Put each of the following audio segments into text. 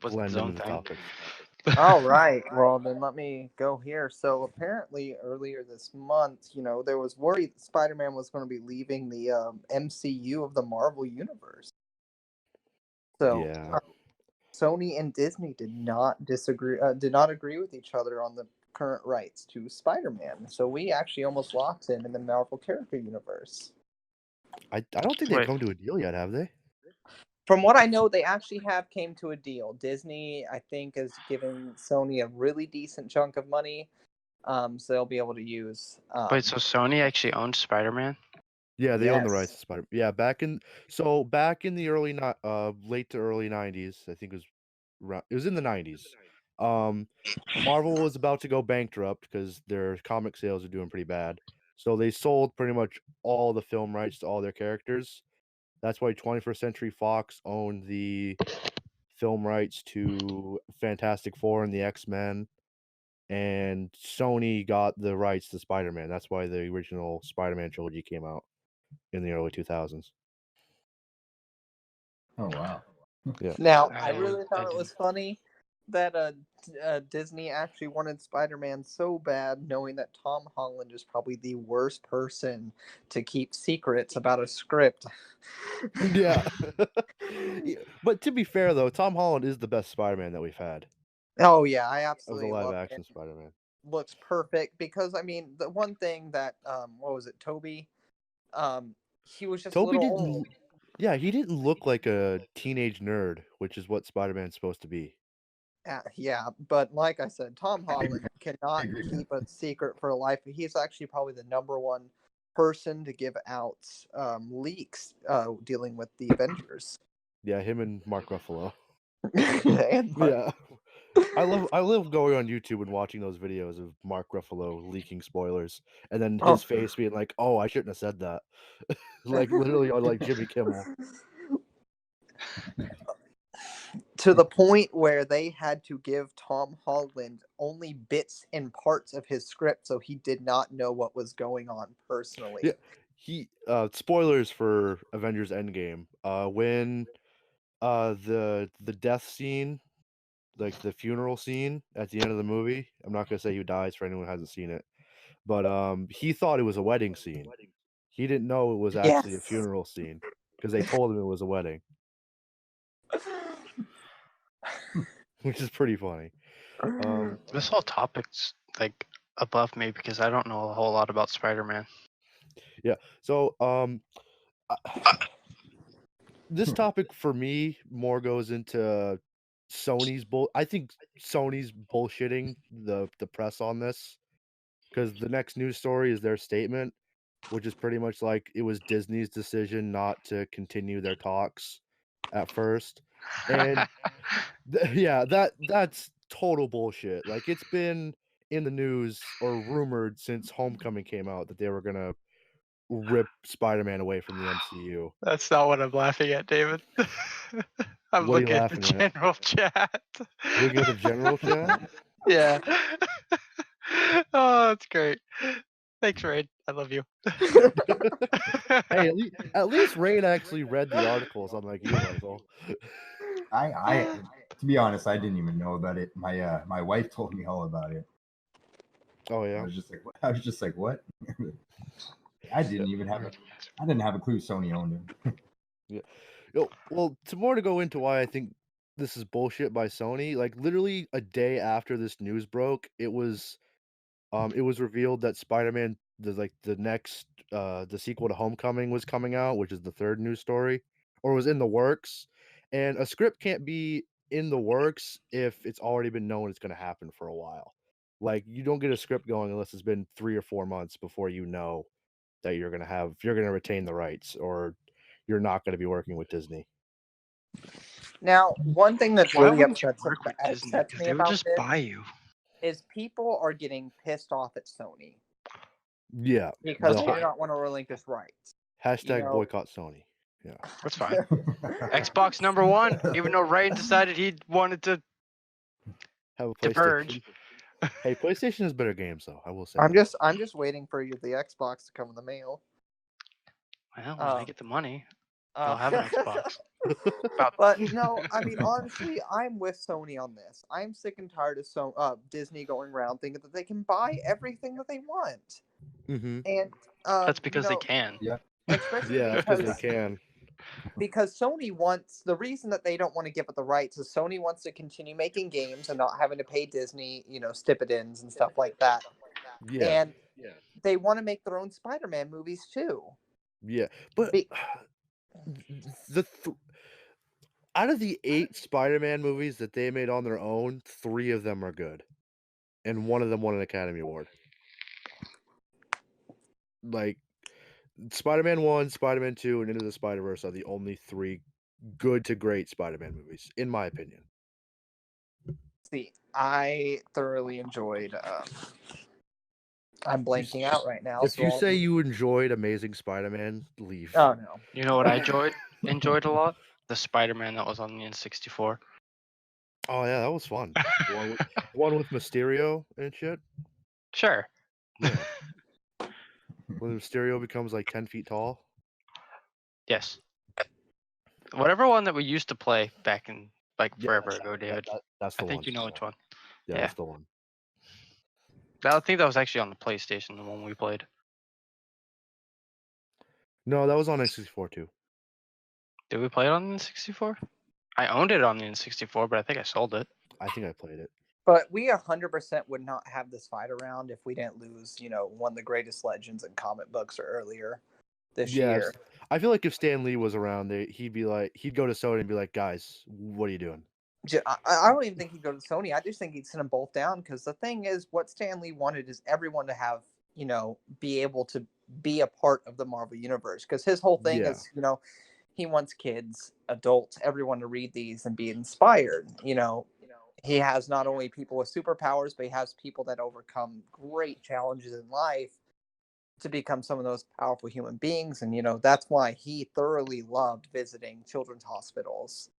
wasn't his blend own into the thing. topic. All right. Well, then let me go here. So apparently, earlier this month, there was worry that Spider-Man was going to be leaving the MCU of the Marvel Universe. So Yeah. Sony and Disney did not agree with each other on the current rights to Spider-Man. So we actually almost locked in the Marvel character universe. I don't think they've come to a deal yet, have they? From what I know, they actually have came to a deal. Disney, I think, is giving Sony a really decent chunk of money, so they'll be able to use. Wait, so Sony actually owns Spider-Man? Yeah, they own the rights Yes. to Spider. Yeah, back in the late to early 90s, I think it was in the 90s. Marvel was about to go bankrupt because their comic sales are doing pretty bad. So they sold pretty much all the film rights to all their characters. That's why 21st Century Fox owned the film rights to Fantastic Four and the X-Men, and Sony got the rights to Spider-Man. That's why the original Spider-Man trilogy came out in the early 2000s. Oh, wow. Yeah. Now, I really thought it was funny that Disney actually wanted Spider-Man so bad, knowing that Tom Holland is probably the worst person to keep secrets about a script. Yeah. But to be fair, though, Tom Holland is the best Spider-Man that we've had. Oh, yeah, I Of absolutely the love live-action it. Spider-Man. Looks perfect because, I mean, the one thing that, what was it, Toby? He was just a Toby little didn't. old. Yeah, he didn't look like a teenage nerd, which is what Spider-Man's supposed to be. Yeah, but like I said, Tom Holland cannot agree with keep a secret for life. He's actually probably the number one person to give out leaks dealing with the Avengers. Yeah, him and Mark Ruffalo. And Yeah. I love going on YouTube and watching those videos of Mark Ruffalo leaking spoilers, and then his face being like, "Oh, I shouldn't have said that," like literally on like Jimmy Kimmel. To the point where they had to give Tom Holland only bits and parts of his script, so he did not know what was going on personally. Yeah, he spoilers for Avengers Endgame. When the death scene, like the funeral scene at the end of the movie, I'm not gonna say who dies for anyone who hasn't seen it, but he thought it was a wedding scene. He didn't know it was actually a funeral scene because they told him it was a wedding, which is pretty funny. This whole topic's like above me because I don't know a whole lot about Spider-Man. Yeah. So this topic for me more goes into Sony's I think Sony's bullshitting the press on this, because the next news story is their statement, which is pretty much like it was Disney's decision not to continue their talks at first, and yeah, that's total bullshit. Like, it's been in the news or rumored since Homecoming came out that they were gonna rip Spider-Man away from the MCU. That's not what I'm laughing at, David. I'm What are you looking at the laughing at? general chat. Looking at the general chat? Yeah. Oh, that's great. Thanks, Rain. I love you. Hey, at least Rain actually read the articles, unlike you, Michael. I to be honest, I didn't even know about it. My wife told me all about it. Oh yeah. I was just like, what? I didn't have a clue Sony owned him. Yeah. Well, more to go into why I think this is bullshit by Sony. Like, literally a day after this news broke, it was revealed that Spider-Man, the sequel to Homecoming was coming out, which is the third news story, or was in the works. And a script can't be in the works if it's already been known it's going to happen for a while. Like, you don't get a script going unless it's been 3 or 4 months before you know that you're going to retain the rights, or you're not going to be working with Disney. Now, one thing that's Why really wouldn't you upsets work with Disney? me Because they would about just this buy you. is people are getting pissed off at Sony Yeah. because they do not want to relinquish rights. Hashtag boycott Sony. Yeah. That's fine. Xbox #1, even though Rain decided he wanted to Have a diverge. PlayStation. Hey, PlayStation has better games, though. I will say. I'm just waiting for the Xbox to come in the mail. Well, when I get the money, I'll have an Xbox. But no, I mean honestly, I'm with Sony on this. I'm sick and tired of Disney going around thinking that they can buy everything that they want, Mm-hmm. and That's because they can. Yeah. especially Yeah, that's because they can. because Sony wants the reason that they don't want to give up the rights is Sony wants to continue making games and not having to pay Disney, stipends and stuff like that. Yeah, And they want to make their own Spider-Man movies too. yeah. But Be- out of the 8 Spider-Man movies that they made on their own, 3 of them are good, and one of them won an Academy Award. Like Spider-Man 1, Spider-Man 2, and Into the Spider-Verse are the only 3 good to great Spider-Man movies, in my opinion. See, I thoroughly enjoyed. I'm blanking out right now. If you say you enjoyed Amazing Spider-Man, leave. Oh no. You know what I enjoyed a lot? The Spider-Man that was on the N64. Oh yeah, that was fun. One with Mysterio and shit. Sure. Yeah. When Mysterio becomes like 10 feet tall. Yes. Whatever one that we used to play back in forever ago, David. That's the I one. think you know which one. Yeah, Yeah. that's the one. I think that was actually on the PlayStation, the one we played. No, that was on N64 too. Did we play it on the N64? I owned it on the N64, but I think I sold it. I think I played it. But we 100% would not have this fight around if we didn't lose, one of the greatest legends in comic books or earlier this year. I feel like if Stan Lee was around, he'd go to Sony and be like, "Guys, what are you doing?" I don't even think he'd go to Sony. I just think he'd send them both down because the thing is, what Stan Lee wanted is everyone to have, be able to be a part of the Marvel Universe. Because his whole thing is, he wants kids, adults, everyone to read these and be inspired. He has not only people with superpowers, but he has people that overcome great challenges in life to become some of those powerful human beings. And, that's why he thoroughly loved visiting children's hospitals.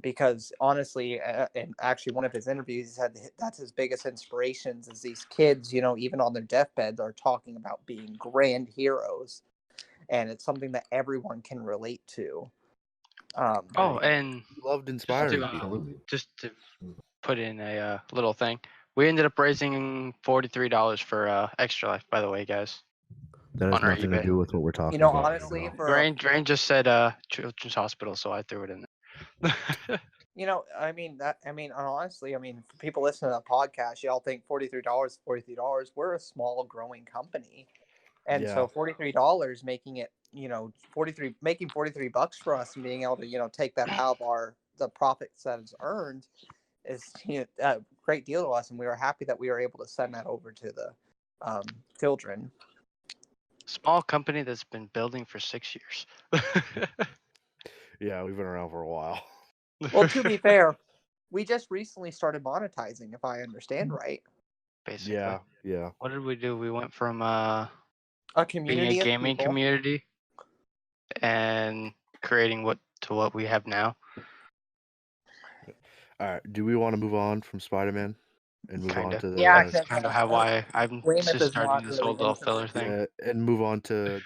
Because honestly, and actually one of his interviews, he said that's his biggest inspirations is these kids, even on their deathbeds are talking about being grand heroes. And it's something that everyone can relate to. And he loved inspiring people. Just to put in a little thing, we ended up raising $43 for Extra Life, by the way, guys. That has nothing to do with what we're talking about. Honestly, Drain just said Children's Hospital, so I threw it in there. Honestly, for people listening to the podcast, y'all think $43, we're a small growing company. And so $43 making it, making $43 for us and being able to, take that out of the profits that is earned is a great deal to us. And we were happy that we were able to send that over to the children. Small company that's been building for 6 years. Yeah, we've been around for a while. Well, to be fair, we just recently started monetizing, if I understand right. Basically. Yeah. What did we do? We went from a community, being a gaming community and creating what we have now. All right. Do we want to move on from Spider-Man and move on to the? Yeah, that's kind of how I'm Weymouth just is starting not this really whole little filler thing. Yeah, and move on to